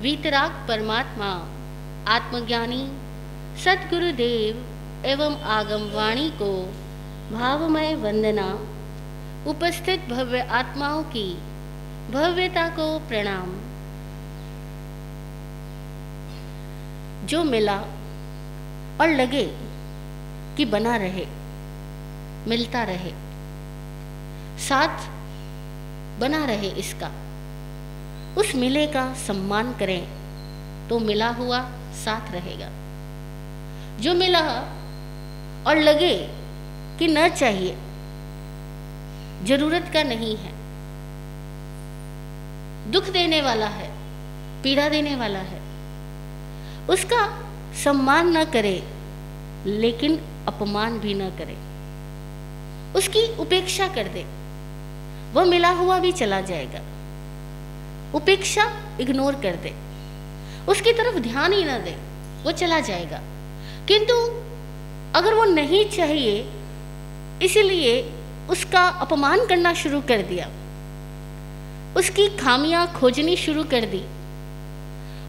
वीतराग परमात्मा आत्मज्ञानी सतगुरुदेव एवं आगम वाणी को भावमय वंदना। उपस्थित भव्य आत्माओं की भव्यता को प्रणाम। जो मिला और लगे कि बना रहे, मिलता रहे, साथ बना रहे, इसका उस मिले का सम्मान करें तो मिला हुआ साथ रहेगा। जो मिला और लगे कि न चाहिए, जरूरत का नहीं है, दुख देने वाला है, पीड़ा देने वाला है, उसका सम्मान न करे लेकिन अपमान भी न करे, उसकी उपेक्षा कर दे, वह मिला हुआ भी चला जाएगा। उपेक्षा इग्नोर कर दे, उसकी तरफ ध्यान ही ना दे, वो चला जाएगा। किंतु अगर वो नहीं चाहिए इसीलिए उसका अपमान करना शुरू कर दिया, उसकी खामियां खोजनी शुरू कर दी,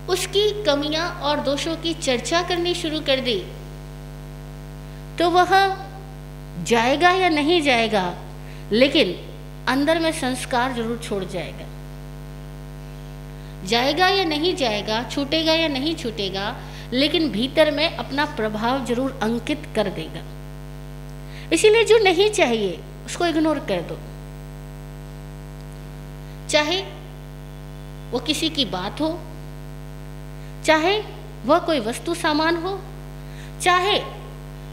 उसकी कमियां और दोषों की चर्चा करनी शुरू कर दी, तो वह जाएगा या नहीं जाएगा, लेकिन अंदर में संस्कार जरूर छोड़ जाएगा। जाएगा या नहीं जाएगा, छूटेगा या नहीं छूटेगा, लेकिन भीतर में अपना प्रभाव जरूर अंकित कर देगा। इसीलिए जो नहीं चाहिए उसको इग्नोर कर दो। चाहे वो किसी की बात हो, चाहे वह कोई वस्तु सामान हो, चाहे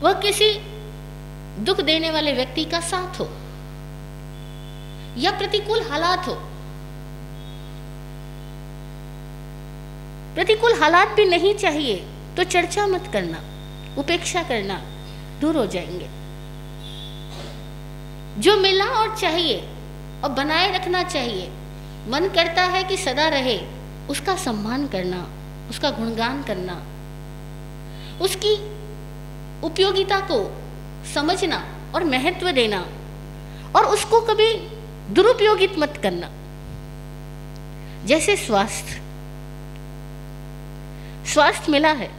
वह किसी दुख देने वाले व्यक्ति का साथ हो या प्रतिकूल हालात हो। प्रतिकूल हालात भी नहीं चाहिए तो चर्चा मत करना, उपेक्षा करना, दूर हो जाएंगे। जो मिला और चाहिए और बनाए रखना चाहिए, मन करता है कि सदा रहे, उसका सम्मान करना, उसका गुणगान करना, उसकी उपयोगिता को समझना और महत्व देना, और उसको कभी दुरुपयोगित मत करना। जैसे स्वास्थ्य मिला है,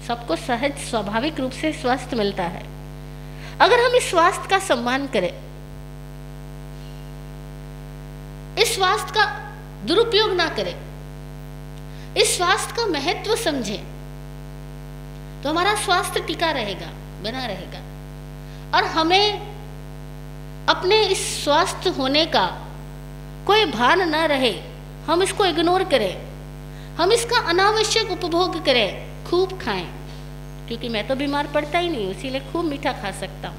सबको सहज स्वाभाविक रूप से स्वास्थ्य मिलता है। अगर हम इस स्वास्थ्य का सम्मान करें, इस स्वास्थ्य का दुरुपयोग ना करें, इस स्वास्थ्य का महत्व समझें, तो हमारा स्वास्थ्य टिका रहेगा, बना रहेगा। और हमें अपने इस स्वास्थ्य होने का कोई भान न रहे, हम इसको इग्नोर करें, हम इसका अनावश्यक उपभोग करें, खूब खाएं, क्योंकि मैं तो बीमार पड़ता ही नहीं, इसीलिए खूब मीठा खा सकता हूँ,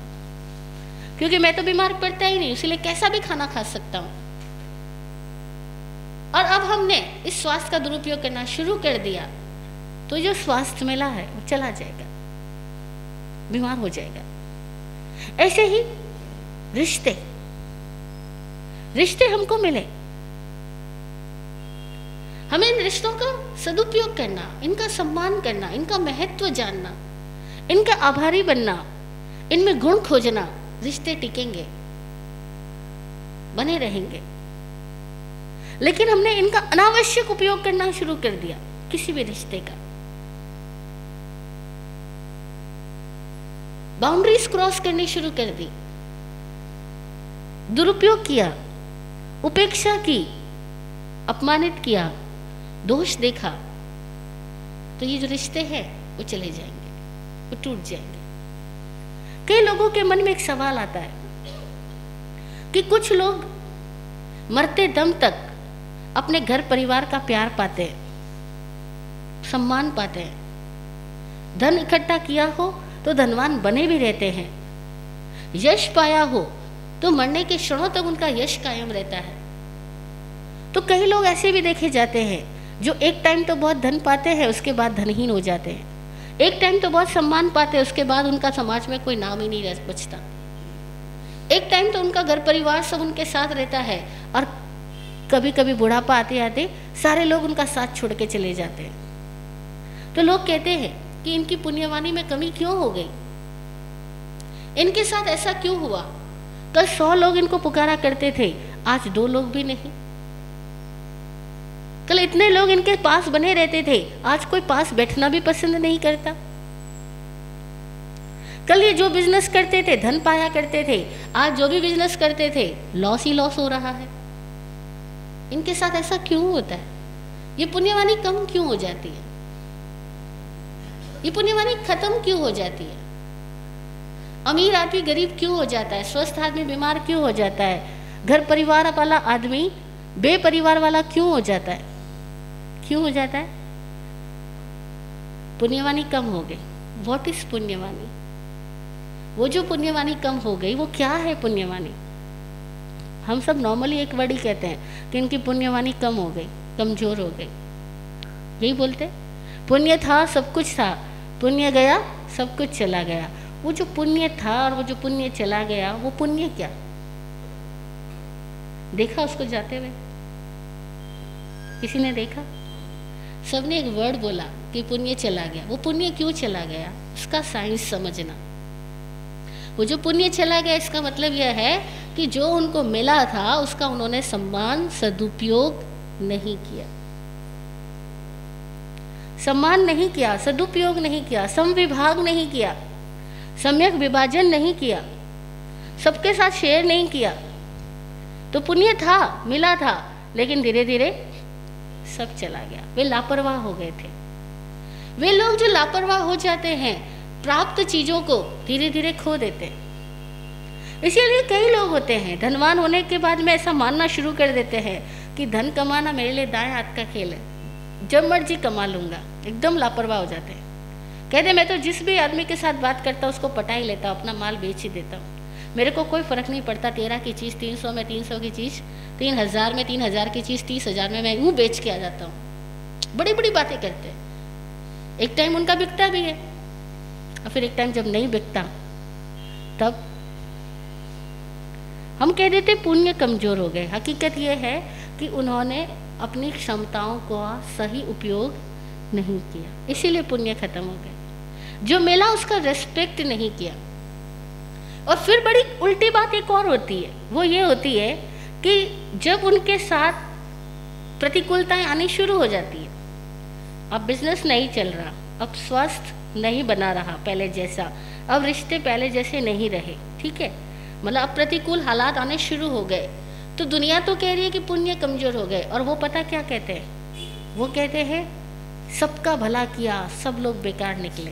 क्योंकि मैं तो बीमार पड़ता ही नहीं, इसीलिए कैसा भी खाना खा सकता हूँ। और अब हमने इस स्वास्थ्य का दुरुपयोग करना शुरू कर दिया, तो जो स्वास्थ्य मिला है वो चला जाएगा, बीमार हो जाएगा। ऐसे ही रिश्ते हमको मिले, हमें इन रिश्तों का सदुपयोग करना, इनका सम्मान करना, इनका महत्व जानना, इनका आभारी बनना, इनमें गुण खोजना। रिश्ते टिकेंगे, बने रहेंगे। लेकिन हमने इनका अनावश्यक उपयोग करना शुरू कर दिया, किसी भी रिश्ते का बाउंड्रीज क्रॉस करनी शुरू कर दी, दुरुपयोग किया, उपेक्षा की, अपमानित किया, दोष देखा, तो ये जो रिश्ते हैं वो चले जाएंगे, वो टूट जाएंगे। कई लोगों के मन में एक सवाल आता है कि कुछ लोग मरते दम तक अपने घर परिवार का प्यार पाते हैं, सम्मान पाते हैं, धन इकट्ठा किया हो तो धनवान बने भी रहते हैं, यश पाया हो तो मरने के क्षणों तक उनका यश कायम रहता है। तो कई लोग ऐसे भी देखे जाते हैं जो एक टाइम तो बहुत धन पाते हैं, उसके बाद धनहीन हो जाते हैं, एक टाइम तो बहुत सम्मान पाते हैं, उसके बाद उनका समाज में कोई नाम ही नहीं बचता, एक टाइम तो उनका घर परिवार सब उनके साथ रहता है, और कभी कभी बुढ़ापा आते आते सारे लोग उनका साथ छोड़ के चले जाते हैं। तो लोग कहते हैं कि इनकी पुण्यवानी में कमी क्यों हो गई, इनके साथ ऐसा क्यों हुआ, कल 100 लोग इनको पुकारा करते थे, आज 2 लोग भी नहीं। कल इतने लोग इनके पास बने रहते थे, आज कोई पास बैठना भी पसंद नहीं करता। कल ये जो बिजनेस करते थे धन पाया करते थे, आज जो भी बिजनेस करते थे लॉस ही लॉस हो रहा है। इनके साथ ऐसा क्यों होता है? ये पुण्यवानी कम क्यों हो जाती है? ये पुण्यवानी खत्म क्यों हो जाती है? अमीर आदमी गरीब क्यों हो जाता है? स्वस्थ आदमी बीमार क्यों हो जाता है? घर परिवार वाला आदमी बेपरिवार वाला क्यों हो जाता है? क्यों हो जाता है? पुण्यवानी कम हो गई। व्हाट इज पुण्यवानी? वो जो पुण्यवानी कम हो गई वो क्या है पुण्यवानी? हम सब नॉर्मली एक वर्ड ही कहते हैं कि इनकी पुण्यवानी कम हो गई, कमजोर हो गई, यही बोलते। पुण्य था सब कुछ था, पुण्य गया सब कुछ चला गया। वो जो पुण्य था और वो जो पुण्य चला गया, वो पुण्य क्या? देखा उसको जाते हुए? किसी ने देखा? सबने एक वर्ड बोला कि पुण्य चला गया। वो पुण्य क्यों चला गया उसका साइंस समझना। वो जो पुण्य चला गया इसका मतलब यह है कि जो उनको मिला था उसका उन्होंने सम्मान सदुपयोग नहीं किया, सम्मान नहीं किया, सदुपयोग नहीं किया, समविभाग नहीं किया, सम्यक विभाजन नहीं किया, सबके साथ शेयर नहीं किया। तो पुण्य था, मिला था, लेकिन धीरे धीरे सब चला गया। वे लापरवाह हो गए थे। वे लोग जो लापरवाह हो जाते हैं प्राप्त चीजों को धीरे धीरे खो देते हैं। इसीलिए कई लोग होते हैं धनवान होने के बाद में ऐसा मानना शुरू कर देते हैं कि धन कमाना मेरे लिए दाएं हाथ का खेल है, जब मर्जी कमा लूंगा। एकदम लापरवाह हो जाते हैं। कहते मैं तो जिस भी आदमी के साथ बात करता हूँ उसको पटा ही लेता हूँ, अपना माल बेच ही देता हूँ, मेरे को कोई फर्क नहीं पड़ता। 13 की चीज़ 300 में, 300 की चीज़ 3000 में, 3000 की चीज़ 30,000 में मैं यूँ बेच के आ जाता हूँ। बड़ी बड़ी बातें करते हैं। एक टाइम उनका बिकता भी है और फिर एक टाइम जब नहीं बिकता तब हम कह देते पुण्य कमजोर हो गए। हकीकत यह है कि उन्होंने अपनी क्षमताओं का सही उपयोग नहीं किया, इसीलिए पुण्य खत्म हो गए। जो मिला उसका रेस्पेक्ट नहीं किया। और फिर बड़ी उल्टी बात एक और होती है, वो ये होती है कि जब उनके साथ प्रतिकूलताएं आनी शुरू हो जाती है, अब बिजनेस नहीं चल रहा, अब स्वास्थ्य नहीं बना रहा पहले जैसा, अब रिश्ते पहले जैसे नहीं रहे, ठीक है, मतलब अब प्रतिकूल हालात आने शुरू हो गए, तो दुनिया तो कह रही है कि पुण्य कमजोर हो गए। और वो पता क्या कहते हैं? वो कहते हैं सबका भला किया, सब लोग बेकार निकले।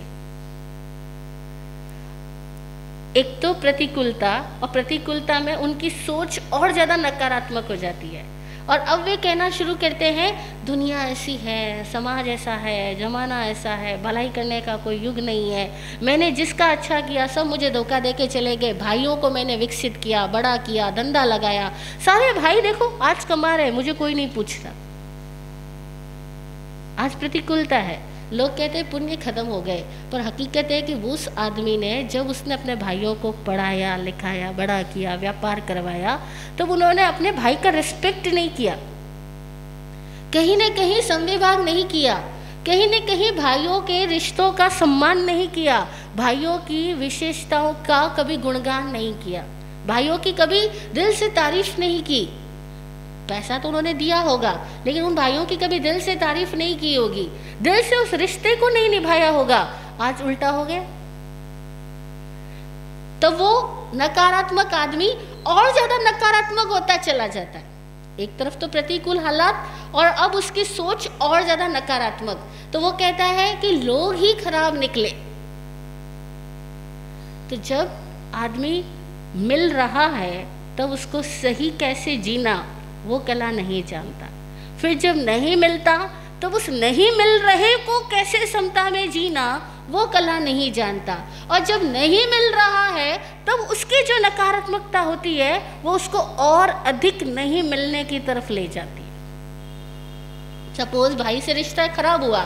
एक तो प्रतिकूलता, और प्रतिकूलता में उनकी सोच और ज़्यादा नकारात्मक हो जाती है। और अब वे कहना शुरू करते हैं दुनिया ऐसी है, समाज ऐसा है, जमाना ऐसा है, भलाई करने का कोई युग नहीं है, मैंने जिसका अच्छा किया सब मुझे धोखा दे के चले गए, भाइयों को मैंने विकसित किया, बड़ा किया, धंधा लगाया, सारे भाई देखो आज कमा रहे, मुझे कोई नहीं पूछता। आज प्रतिकूलता है, लोग कहते हैं पुण्य खत्म हो गए, पर हकीकत है कि उस आदमी ने जब उसने अपने भाइयों को पढ़ाया लिखाया, बड़ा किया, व्यापार करवाया, तो उन्होंने अपने भाई का रिस्पेक्ट नहीं किया, कहीं न कहीं संविभाग नहीं किया, कहीं न कहीं भाइयों के रिश्तों का सम्मान नहीं किया, भाइयों की विशेषताओं का कभी गुणगान नहीं किया, भाइयों की कभी दिल से तारीफ नहीं की। पैसा तो उन्होंने दिया होगा, लेकिन उन भाइयों की कभी दिल से तारीफ नहीं की होगी, दिल से उस रिश्ते को नहीं निभाया होगा। आज उल्टा हो गया, तो वो नकारात्मक आदमी और ज्यादा नकारात्मक होता चला जाता है। एक तरफ तो प्रतिकूल हालात और अब उसकी सोच और ज्यादा नकारात्मक, तो वो कहता है कि लोग ही खराब निकले। तो जब आदमी मिल रहा है तब उसको सही कैसे जीना वो कला नहीं जानता, फिर जब नहीं मिलता तो उस नहीं मिल रहे को कैसे समता में जीना वो कला नहीं जानता, और जब नहीं मिल रहा है तब उसकी जो नकारात्मकता होती है वो उसको और अधिक नहीं मिलने की तरफ ले जाती है। सपोज भाई से रिश्ता खराब हुआ,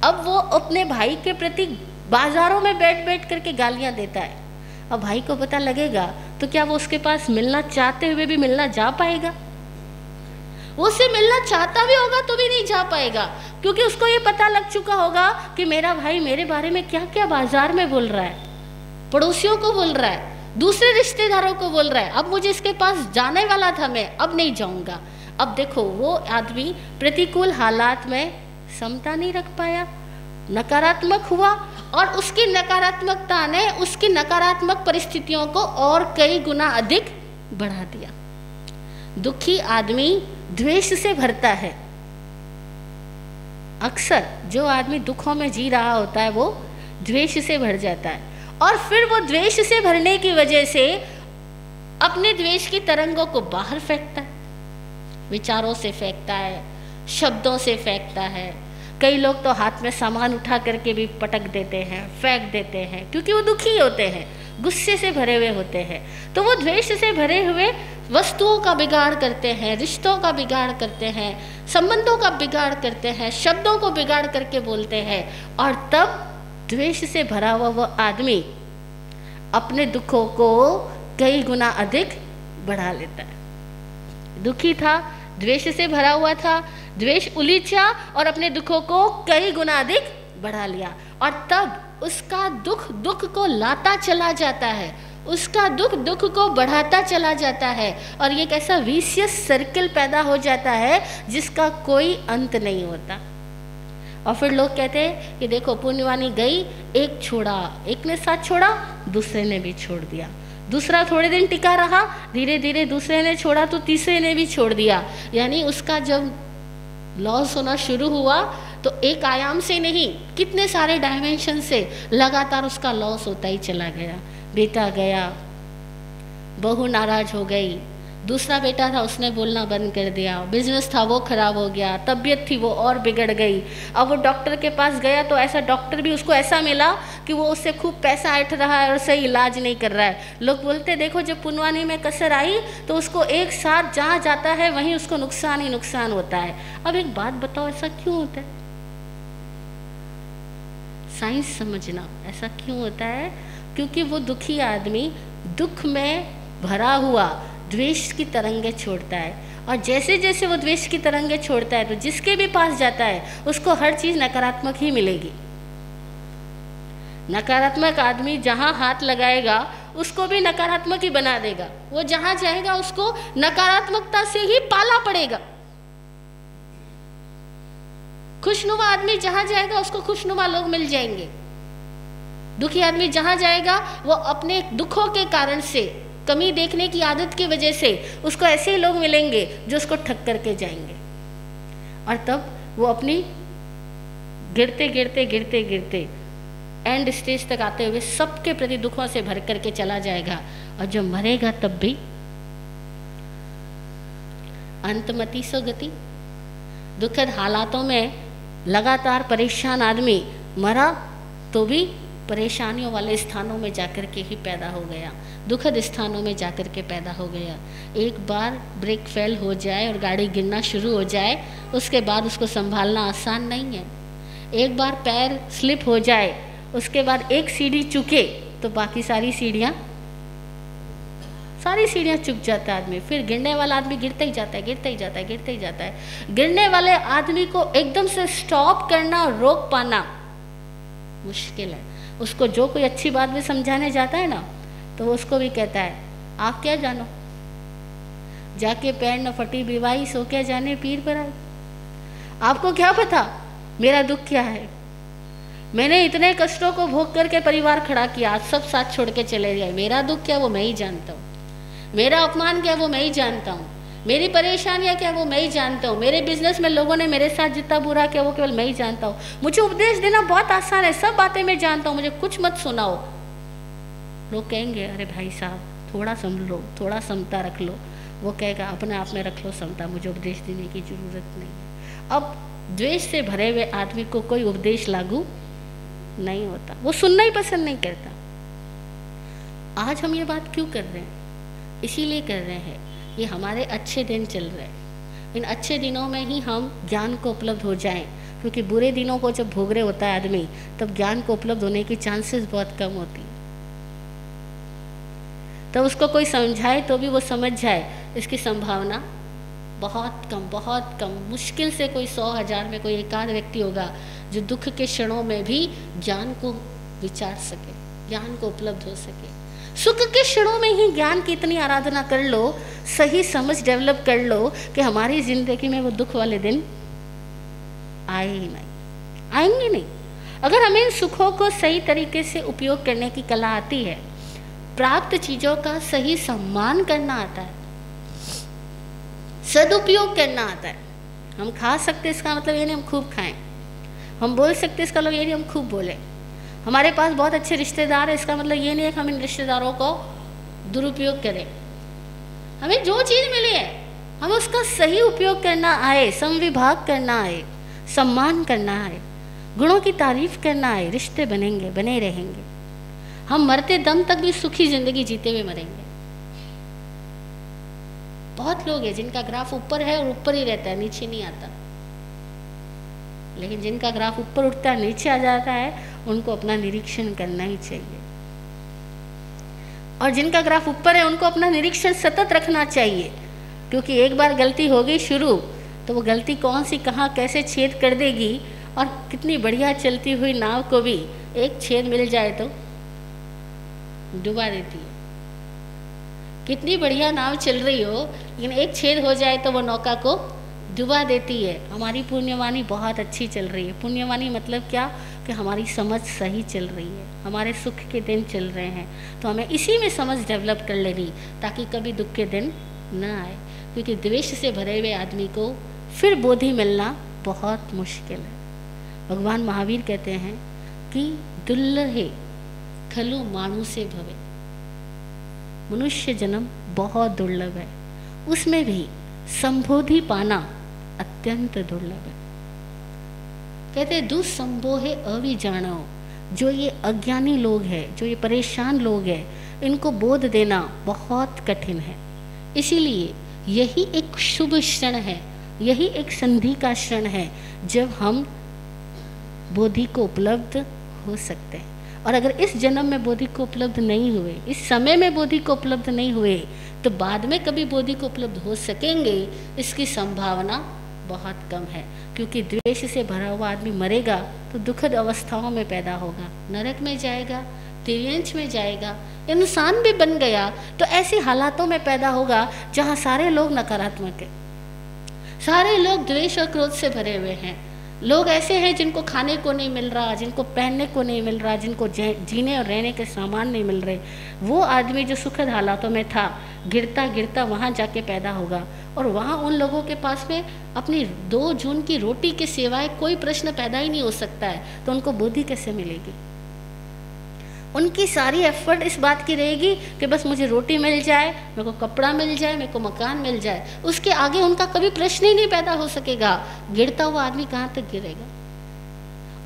अब वो अपने भाई के प्रति बाजारों में बैठ बैठ करके गालियां देता है। अब भाई को पता लगेगा तो क्या वो उसके पास मिलना चाहते हुए भी मिलना जा पाएगा? वो उससे मिलना चाहता भी होगा तो भी नहीं जा पाएगा, क्योंकि उसको ये पता लग चुका होगा कि मेरा भाई मेरे बारे में क्या क्या बाजार में बोल रहा है, पड़ोसियों को बोल रहा है, दूसरे रिश्तेदारों को बोल रहा है। अब मुझे इसके पास जाने वाला था, मैं अब नहीं जाऊंगा, अब देखो वो आदमी प्रतिकूल हालात में समता नहीं रख पाया, नकारात्मक हुआ, और उसकी नकारात्मकता ने उसकी नकारात्मक परिस्थितियों को और कई गुना अधिक बढ़ा दिया। दुखी आदमी द्वेष से भरता है। अक्सर जो आदमी दुखों में जी रहा होता है वो द्वेष से भर जाता है, और फिर वो द्वेष से भरने की वजह से अपने द्वेष की तरंगों को बाहर फेंकता है, विचारों से फेंकता है, शब्दों से फेंकता है। कई लोग तो हाथ में सामान उठा करके भी पटक देते हैं, फेंक देते हैं, क्योंकि वो दुखी होते हैं, गुस्से से भरे हुए होते हैं। तो वो द्वेष से भरे हुए वस्तुओं का बिगाड़ करते हैं, रिश्तों का बिगाड़ करते हैं, संबंधों का बिगाड़ करते हैं, शब्दों को बिगाड़ करके बोलते हैं, और तब द्वेष से भरा हुआ वो आदमी अपने दुखों को कई गुना अधिक बढ़ा लेता है। दुखी था, द्वेष से भरा हुआ था, द्वेष उलीचा और अपने दुखों को कई गुना अधिक बढ़ा लिया, और तब उसका दुख दुख को लाता चला जाता है, उसका दुख दुख को बढ़ाता चला जाता है, और ये एक ऐसा विशियस सर्कल पैदा हो जाता है जिसका कोई अंत नहीं होता। और फिर लोग कहते हैं कि देखो पुण्यवानी गई, एक छोड़ा, एक ने साथ छोड़ा, दूसरे ने भी छोड़ दिया, दूसरा थोड़े दिन टिका रहा, धीरे धीरे दूसरे ने छोड़ा तो तीसरे ने भी छोड़ दिया। यानी उसका जब लॉस होना शुरू हुआ तो एक आयाम से नहीं, कितने सारे डायमेंशन से लगातार उसका लॉस होता ही चला गया। बेटा गया, बहू नाराज हो गई, दूसरा बेटा था उसने बोलना बंद कर दिया, बिजनेस था वो खराब हो गया, तबीयत थी वो और बिगड़ गई। अब वो डॉक्टर के पास गया तो ऐसा डॉक्टर भी उसको ऐसा मिला कि वो उससे खूब पैसा ऐंठ रहा है और सही इलाज नहीं कर रहा है। लोग बोलते देखो जब पुनवानी में कसर आई तो उसको एक साथ जहाँ जाता है वहीं उसको नुकसान ही नुकसान होता है। अब एक बात बताओ, ऐसा क्यों होता है? साइंस समझना, ऐसा क्यों होता है? क्योंकि वो दुखी आदमी दुख में भरा हुआ द्वेष की तरंगे छोड़ता है, और जैसे जैसे वो द्वेष की तरंगे छोड़ता है तो जिसके भी पास जाता है उसको हर चीज़ नकारात्मक ही मिलेगी। नकारात्मक आदमी जहाँ हाथ लगाएगा उसको भी नकारात्मक ही बना देगा, वो जहाँ जाएगा उसको नकारात्मकता से ही पाला पड़ेगा। खुशनुमा आदमी जहाँ जाएगा उसको खुशनुमा लोग मिल जाएंगे। दुखी आदमी जहाँ जाएगा वो अपने दुखों के कारण से, कमी देखने की आदत की वजह से उसको ऐसे ही लोग मिलेंगे जो उसको ठग करके जाएंगे, और तब वो अपनी गिरते गिरते गिरते गिरते एंड स्टेज तक आते हुए सबके प्रति दुखों से भर करके चला जाएगा, और जब मरेगा तब भी अंतमति सो गति। दुखद हालातों में लगातार परेशान आदमी मरा तो भी परेशानियों वाले स्थानों में जाकर के ही पैदा हो गया, दुखद स्थानों में जाकर के पैदा हो गया। एक बार ब्रेक फेल हो जाए और गाड़ी गिरना शुरू हो जाए उसके बाद उसको संभालना आसान नहीं है। एक बार पैर स्लिप हो जाए उसके बाद एक सीढ़ी चुके तो बाकी सारी सीढ़ियाँ चुक जाता है आदमी। फिर गिरने वाला आदमी गिरता ही जाता है, गिरता ही जाता है, गिरता ही जाता है। गिरने वाले आदमी को एकदम से स्टॉप करना और रोक पाना मुश्किल है। उसको जो कोई अच्छी बात भी समझाने जाता है ना तो उसको भी कहता है आप क्या जानो, जाके पैर न फटी बीवाई सो क्या जाने पीर पर आई। आपको क्या पता मेरा दुख क्या है? मैंने इतने कष्टों को भोग करके परिवार खड़ा किया, आज सब साथ छोड़ के चले गए। मेरा दुख क्या वो मैं ही जानता हूँ, मेरा अपमान क्या वो मैं ही जानता हूँ, मेरी परेशानियाँ क्या वो मैं ही जानता हूँ, मेरे बिजनेस में लोगों ने मेरे साथ जितना बुरा किया वो केवल मैं ही जानता हूँ। मुझे उपदेश देना बहुत आसान है, सब बातें मैं जानता हूँ, मुझे कुछ मत सुनाओ। लोग कहेंगे अरे भाई साहब थोड़ा समझ लो, थोड़ा समता रख लो। वो कहेगा अपने आप में रख लो समता, मुझे उपदेश देने की जरूरत नहीं है। अब द्वेष से भरे हुए आदमी को कोई उपदेश लागू नहीं होता, वो सुनना ही पसंद नहीं करता। आज हम ये बात क्यों कर रहे हैं? इसीलिए कर रहे हैं ये हमारे अच्छे दिन चल रहे हैं, इन अच्छे दिनों में ही हम ज्ञान को उपलब्ध हो जाएं, क्योंकि बुरे दिनों को जब भोग रहे होता है आदमी तब ज्ञान को उपलब्ध होने की चांसेस बहुत कम होती है। तब उसको कोई समझाए तो भी वो समझ जाए इसकी संभावना बहुत कम। मुश्किल से कोई 100,000 में कोई एक आध व्यक्ति होगा जो दुख के क्षणों में भी ज्ञान को विचार सके, ज्ञान को उपलब्ध हो सके। सुख के क्षणों में ही ज्ञान की इतनी आराधना कर लो, सही समझ डेवलप कर लो कि हमारी जिंदगी में वो दुख वाले दिन आए ही नहीं, आएंगे नहीं। अगर हमें इन सुखों को सही तरीके से उपयोग करने की कला आती है, प्राप्त चीजों का सही सम्मान करना आता है, सदुपयोग करना आता है। हम खा सकते, इसका मतलब ये नहीं हम खूब खाएं। हम बोल सकते, इसका मतलब ये नहीं हम खूब बोलें। हमारे पास बहुत अच्छे रिश्तेदार हैं, इसका मतलब ये नहीं है कि हम इन रिश्तेदारों को दुरुपयोग करें। हमें जो चीज़ मिली है हमें उसका सही उपयोग करना आए, समविभाग करना आए, सम्मान करना आए, गुणों की तारीफ करना आए, रिश्ते बनेंगे, बने रहेंगे। हम मरते दम तक भी सुखी जिंदगी जीते हुए मरेंगे। बहुत लोग हैं जिनका ग्राफ ऊपर है और ऊपर ही रहता है, नीचे नहीं आता। लेकिन जिनका ग्राफ ऊपर उठता है, नीचे आ जाता है, उनको अपना निरीक्षण करना ही चाहिए। और जिनका ग्राफ ऊपर है उनको अपना निरीक्षण सतत रखना चाहिए, क्योंकि एक बार गलती हो गई शुरू तो वो गलती कौन सी कहाँ कैसे छेद कर देगी। और कितनी बढ़िया चलती हुई नाव को भी एक छेद मिल जाए तो डुबा देती है। कितनी बढ़िया नाव चल रही हो, लेकिन एक छेद हो जाए तो वो नौका को डुबा देती है। हमारी पुण्यवाणी बहुत अच्छी चल रही है। पुण्यवाणी मतलब क्या, कि हमारी समझ सही चल रही है, हमारे सुख के दिन चल रहे हैं, तो हमें इसी में समझ डेवलप कर लेनी, ताकि कभी दुख के दिन न आए। क्योंकि द्वेष से भरे हुए आदमी को फिर बोधि मिलना बहुत मुश्किल है। भगवान महावीर कहते हैं कि दुर्लभे खलु मानुषे भवे, मनुष्य जन्म बहुत दुर्लभ है, उसमें भी संबोधि पाना अत्यंत दुर्लभ है। कहते दुसंबोहे अविजानो, जो ये अज्ञानी लोग हैं, जो ये परेशान लोग हैं, इनको बोध देना बहुत कठिन है। इसीलिए यही एक शुभ क्षण है, यही एक संधि का क्षण है जब हम बोधि को उपलब्ध हो सकते हैं। और अगर इस जन्म में बोधि को उपलब्ध नहीं हुए, इस समय में बोधि को उपलब्ध नहीं हुए, तो बाद में कभी बोधि को उपलब्ध हो सकेंगे, इसकी संभावना बहुत कम है। क्योंकि द्वेष से भरा हुआ आदमी मरेगा तो दुखद अवस्थाओं में पैदा होगा, नरक में जाएगा, तिर्यंच में जाएगा। इंसान भी बन गया तो ऐसी हालातों में पैदा होगा जहाँ सारे लोग नकारात्मक है, सारे लोग द्वेष और क्रोध से भरे हुए हैं। लोग ऐसे हैं जिनको खाने को नहीं मिल रहा, जिनको पहनने को नहीं मिल रहा, जिनको जीने और रहने के सामान नहीं मिल रहे। वो आदमी जो सुखद हालातों में था, गिरता गिरता वहाँ जाके पैदा होगा, और वहाँ उन लोगों के पास में अपनी 2 जून की रोटी के सिवाय कोई प्रश्न पैदा ही नहीं हो सकता है। तो उनको बुद्धि कैसे मिलेगी? उनकी सारी एफर्ट इस बात की रहेगी कि बस मुझे रोटी मिल जाए, मेरे को कपड़ा मिल जाए, मेरे को मकान मिल जाए। उसके आगे उनका कभी प्रश्न ही नहीं पैदा हो सकेगा। गिरता हुआ आदमी कहाँ तक गिरेगा?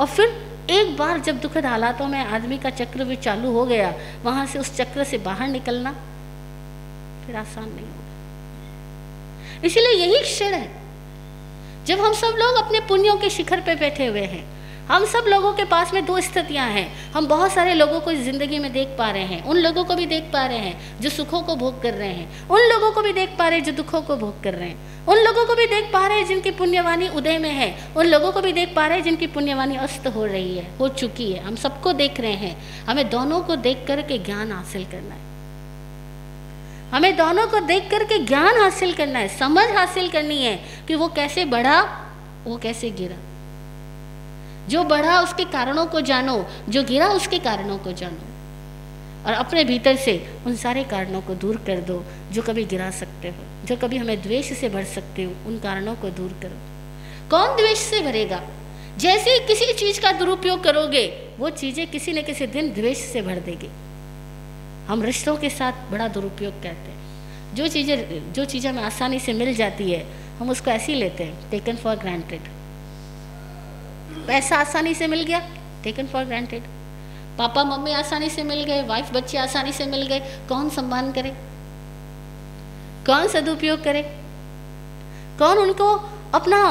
और फिर एक बार जब दुखद हालातों में आदमी का चक्र भी चालू हो गया, वहाँ से उस चक्र से बाहर निकलना फिर आसान नहीं होगा। इसीलिए यही क्षण है जब हम सब लोग अपने पुण्यों के शिखर पे बैठे हुए हैं। हम सब लोगों के पास में 2 स्थितियां हैं। हम बहुत सारे लोगों को इस जिंदगी में देख पा रहे हैं। उन लोगों को भी देख पा रहे हैं जो सुखों को भोग कर रहे हैं, उन लोगों को भी देख पा रहे हैं जो दुखों को भोग कर रहे हैं, उन लोगों को भी देख पा रहे हैं जिनकी पुण्यवाणी उदय में है, उन लोगों को भी देख पा रहे हैं जिनकी पुण्यवाणी अस्त हो रही है, हो चुकी है। हम सबको देख रहे हैं। हमें दोनों को देख करके ज्ञान हासिल करना है। हमें दोनों को देख करके ज्ञान हासिल करना है, समझ हासिल करनी है कि वो कैसे बढ़ा, वो कैसे गिरा। जो बढ़ा उसके कारणों को जानो, जो गिरा उसके कारणों को जानो, और अपने भीतर से उन सारे कारणों को दूर कर दो जो कभी गिरा सकते हो, जो कभी हमें द्वेष से भर सकते हो। उन कारणों को दूर करो। कौन द्वेष से भरेगा? जैसे ही किसी चीज का दुरुपयोग करोगे, वो चीजें किसी न किसी दिन द्वेष से भर देगी। हम रिश्तों के साथ बड़ा दुरुपयोग करते हैं। जो चीज़ें हमें आसानी से मिल जाती है, हम उसको ऐसे ही लेते हैं, टेकन फॉर ग्रांटेड। पैसा आसानी से मिल गया, taken for granted. Papa mummy आसानी से मिल गए, वाइफ बच्चे आसानी से मिल गए। कौन सम्मान करे? कौन सदुपयोग करे? कौन उनको अपना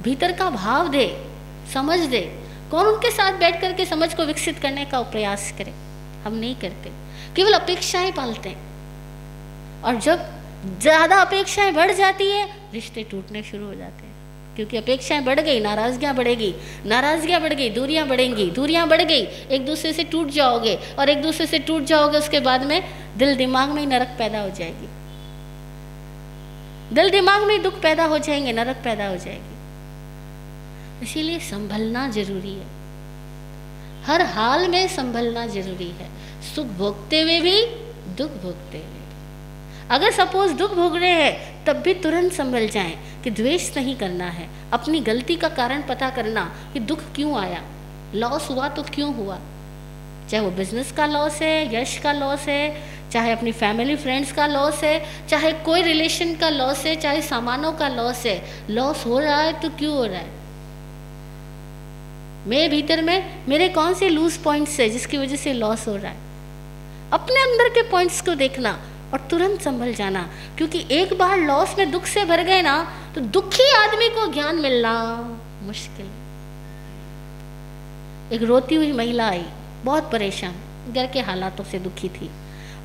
भीतर का भाव दे, समझ दे? कौन उनके साथ बैठ करके समझ को विकसित करने का प्रयास करे? हम नहीं करते, केवल अपेक्षाएं पालते हैं। और जब ज़्यादा अपेक्षाएं बढ़ जाती है, रिश्ते टूटने शुरू हो जाते हैं। क्योंकि अपेक्षाएं बढ़ गई, नाराजगियां बढ़ेगी, नाराजगियां बढ़ गई, दूरियां बढ़ेंगी, दूरियां बढ़ गई, एक दूसरे से टूट जाओगे, और एक दूसरे से टूट जाओगे उसके बाद में दिल दिमाग में ही नरक पैदा हो जाएगी, दिल दिमाग में दुख पैदा हो जाएंगे, नरक पैदा हो जाएगी। इसीलिए संभलना जरूरी है, हर हाल में संभलना जरूरी है, सुख भोगते हुए भी, दुख भोगते हुए भी। अगर सपोज दुख भोग रहे हैं तब भी तुरंत संभल जाएं कि द्वेष नहीं करना है, अपनी गलती का कारण पता करना कि दुख क्यों आया, लॉस हुआ तो क्यों हुआ, चाहे वो बिजनेस का लॉस है, यश का लॉस है, चाहे अपनी फैमिली फ्रेंड्स का लॉस है, चाहे कोई रिलेशन का लॉस है, चाहे सामानों का लॉस है, लॉस हो रहा है तो क्यों हो रहा है, मेरे भीतर में मेरे कौन से लूज पॉइंट्स है जिसकी वजह से लॉस हो रहा है। अपने अंदर के पॉइंट्स को देखना और तुरंत संभल जाना, क्योंकि एक बार लॉस में दुख से भर गए ना तो दुखी आदमी को ज्ञान मिलना मुश्किल। एक रोती हुई महिला आई, बहुत परेशान, घर के हालातों से दुखी थी,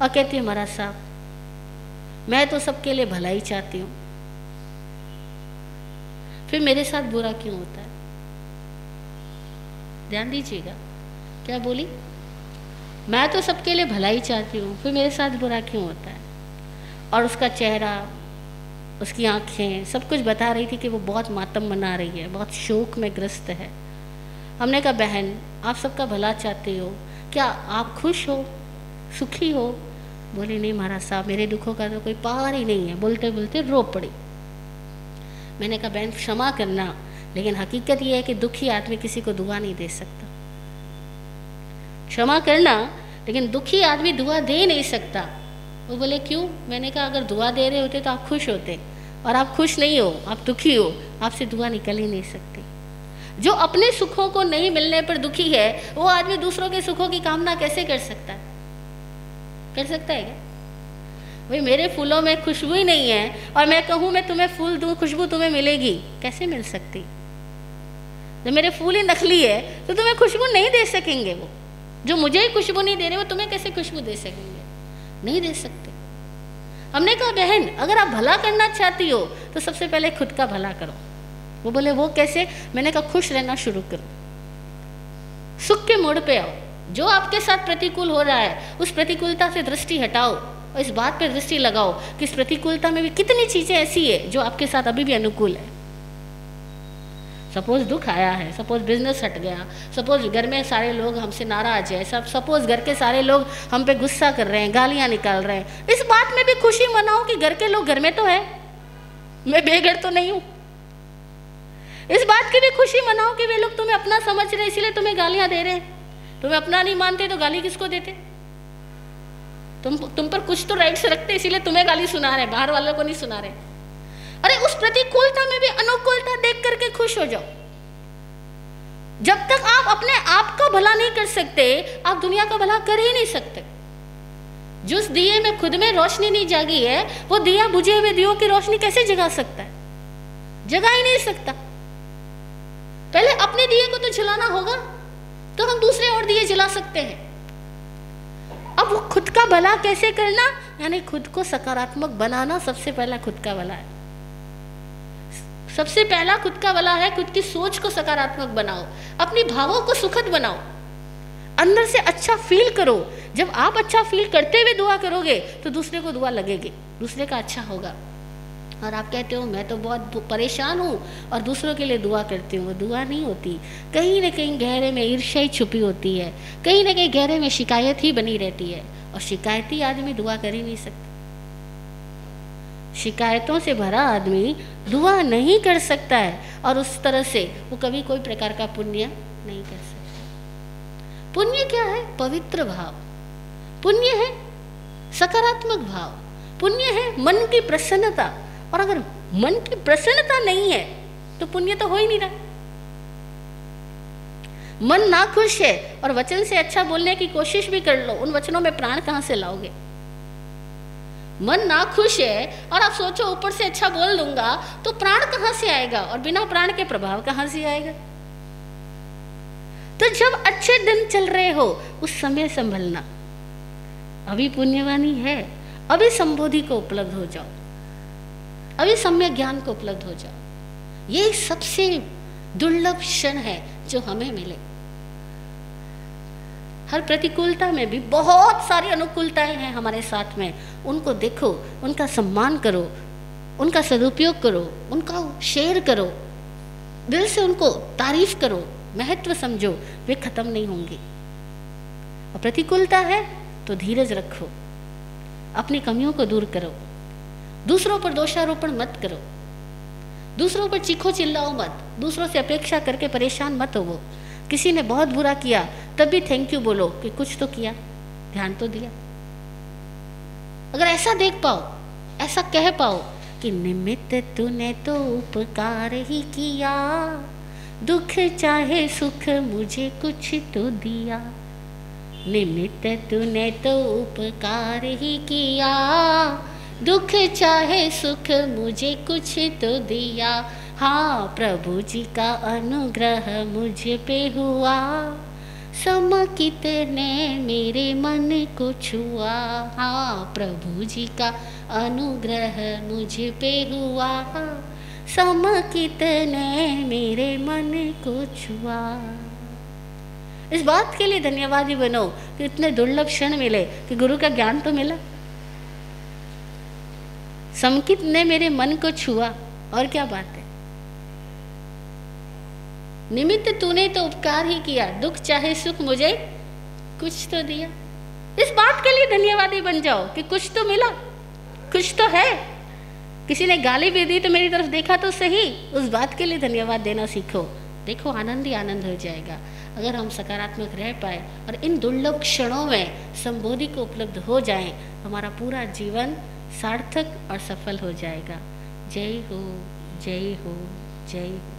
और कहती है महाराज साहब मैं तो सबके लिए भलाई चाहती हूँ, फिर मेरे साथ बुरा क्यों होता है। ध्यान दीजिएगा क्या बोली, मैं तो सबके लिए भलाई चाहती हूँ, फिर मेरे साथ बुरा क्यों होता है। और उसका चेहरा, उसकी आंखें सब कुछ बता रही थी कि वो बहुत मातम मना रही है, बहुत शोक में ग्रस्त है। हमने कहा बहन आप सबका भला चाहते हो, क्या आप खुश हो, सुखी हो। बोली नहीं महाराज साहब मेरे दुखों का तो कोई पार ही नहीं है, बोलते बोलते रो पड़ी। मैंने कहा बहन क्षमा करना, लेकिन हकीकत ये है कि दुखी आदमी किसी को दुआ नहीं दे सकता। क्षमा करना, लेकिन दुखी आदमी दुआ दे नहीं सकता। वो बोले क्यों। मैंने कहा अगर दुआ दे रहे होते तो आप खुश होते, और आप खुश नहीं हो, आप दुखी हो, आपसे दुआ निकल ही नहीं सकती। जो अपने सुखों को नहीं मिलने पर दुखी है वो आदमी दूसरों के सुखों की कामना कैसे कर सकता है, कर सकता है क्या। भाई मेरे फूलों में खुशबू ही नहीं है और मैं कहूँ मैं तुम्हें फूल दूँ खुशबू तुम्हें मिलेगी, कैसे मिल सकती। जब मेरे फूल ही नकली है तो तुम्हें खुशबू नहीं दे सकेंगे। वो जो मुझे ही खुशबू नहीं दे रहे वो तुम्हें कैसे खुशबू दे सकेंगे, नहीं दे सकते। हमने कहा बहन अगर आप भला करना चाहती हो तो सबसे पहले खुद का भला करो। वो बोले वो कैसे। मैंने कहा खुश रहना शुरू करो, सुख के मोड़ पे आओ। जो आपके साथ प्रतिकूल हो रहा है उस प्रतिकूलता से दृष्टि हटाओ और इस बात पर दृष्टि लगाओ कि इस प्रतिकूलता में भी कितनी चीजें ऐसी है जो आपके साथ अभी भी अनुकूल है। सपोज दुख आया है, सपोज बिजनेस हट गया, सपोज घर में सारे लोग हमसे नाराज है, सपोज घर के सारे लोग हम पे गुस्सा कर रहे हैं, गालियां निकाल रहे हैं, इस बात में भी खुशी मनाओ कि घर के लोग घर में तो है, मैं बेघर तो नहीं हूं। इस बात की भी खुशी मनाओ कि वे लोग तुम्हें अपना समझ रहे हैं इसीलिए तुम्हें गालियां दे रहे हैं। तुम्हें अपना नहीं मानते तो गाली किसको देते। तुम पर कुछ तो राइट्स रखते इसीलिए तुम्हें गाली सुना रहे, बाहर वालों को नहीं सुना रहे। अरे उस प्रतिकूलता में भी अनुकूलता देख करके खुश हो जाओ। जब तक आप अपने आप का भला नहीं कर सकते आप दुनिया का भला कर ही नहीं सकते। जिस दिए में खुद में रोशनी नहीं जागी है वो दिया बुझे हुए दियों की रोशनी कैसे जगा सकता है, जगा ही नहीं सकता। पहले अपने दिए को तो जलाना होगा तो हम दूसरे और दिए जला सकते हैं। अब वो खुद का भला कैसे करना, यानी खुद को सकारात्मक बनाना सबसे पहला खुद का भला है। सबसे पहला खुद का भला है खुद की सोच को सकारात्मक बनाओ, अपनी भावों को सुखद बनाओ, अंदर से अच्छा फील करो। जब आप अच्छा फील करते हुए दुआ करोगे तो दूसरे को दुआ लगेगी, दूसरे का अच्छा होगा। और आप कहते हो मैं तो बहुत परेशान हूँ और दूसरों के लिए दुआ करती हूँ, वो दुआ नहीं होती। कहीं ना कहीं गहरे में ईर्ष्या ही छुपी होती है, कहीं ना कहीं गहरे में शिकायत ही बनी रहती है, और शिकायती आदमी दुआ कर ही नहीं सकता। शिकायतों से भरा आदमी दुआ नहीं कर सकता है और उस तरह से वो कभी कोई प्रकार का पुण्य नहीं कर सकता। पुण्य क्या है, पवित्र भाव। पुण्य है सकारात्मक भाव, पुण्य है मन की प्रसन्नता। और अगर मन की प्रसन्नता नहीं है तो पुण्य तो हो ही नहीं रहा। मन ना खुश है और वचन से अच्छा बोलने की कोशिश भी कर लो, उन वचनों में प्राण कहां से लाओगे। मन ना खुश है और आप सोचो ऊपर से अच्छा बोल दूंगा तो प्राण कहां से आएगा, और बिना प्राण के प्रभाव कहां से आएगा। तो जब अच्छे दिन चल रहे हो उस समय संभलना। अभी पुण्यवानी है, अभी संबोधि को उपलब्ध हो जाओ, अभी सम्यक ज्ञान को उपलब्ध हो जाओ। ये सबसे दुर्लभ क्षण है जो हमें मिले। हर प्रतिकूलता में भी बहुत सारी अनुकूलताएं हैं हमारे साथ में, उनको देखो, उनका सम्मान करो, उनका सदुपयोग करो, उनका शेयर करो, दिल से उनको तारीफ करो, महत्व समझो, वे खत्म नहीं होंगे। और प्रतिकूलता है तो धीरज रखो, अपनी कमियों को दूर करो, दूसरों पर दोषारोपण मत करो, दूसरों पर चीखो चिल्लाओ मत, दूसरों से अपेक्षा करके परेशान मत हो। किसी ने बहुत बुरा किया तब भी थैंक यू बोलो कि कुछ तो किया, ध्यान तो दिया। अगर ऐसा देख पाओ, ऐसा कह पाओ कि निमित्त तूने तो उपकार ही किया, दुख चाहे सुख मुझे कुछ तो दिया, निमित्त तूने तो उपकार ही किया, दुख चाहे सुख मुझे कुछ तो दिया। हाँ, प्रभु जी का अनुग्रह मुझ पे हुआ, समकित ने मेरे मन को छुआ। हाँ, प्रभु जी का अनुग्रह मुझ पे हुआ, समकित ने मेरे मन को छुआ। इस बात के लिए धन्यवादी बनो कि इतने दुर्लभ क्षण मिले कि गुरु का ज्ञान तो मिला, समकित ने मेरे मन को छुआ। और क्या बात है, निमित्त तूने तो उपकार ही किया, दुख चाहे सुख मुझे कुछ तो दिया। इस बात के लिए धन्यवादी बन जाओ कि कुछ तो मिला, कुछ तो है। किसी ने गाली भी दी तो मेरी तरफ देखा तो सही, उस बात के लिए धन्यवाद देना सीखो। देखो, आनंद ही आनंद हो जाएगा अगर हम सकारात्मक रह पाए और इन दुर्लभ क्षणों में संबोधि को उपलब्ध हो जाएं, हमारा पूरा जीवन सार्थक और सफल हो जाएगा। जय हो, जय हो, जय हो।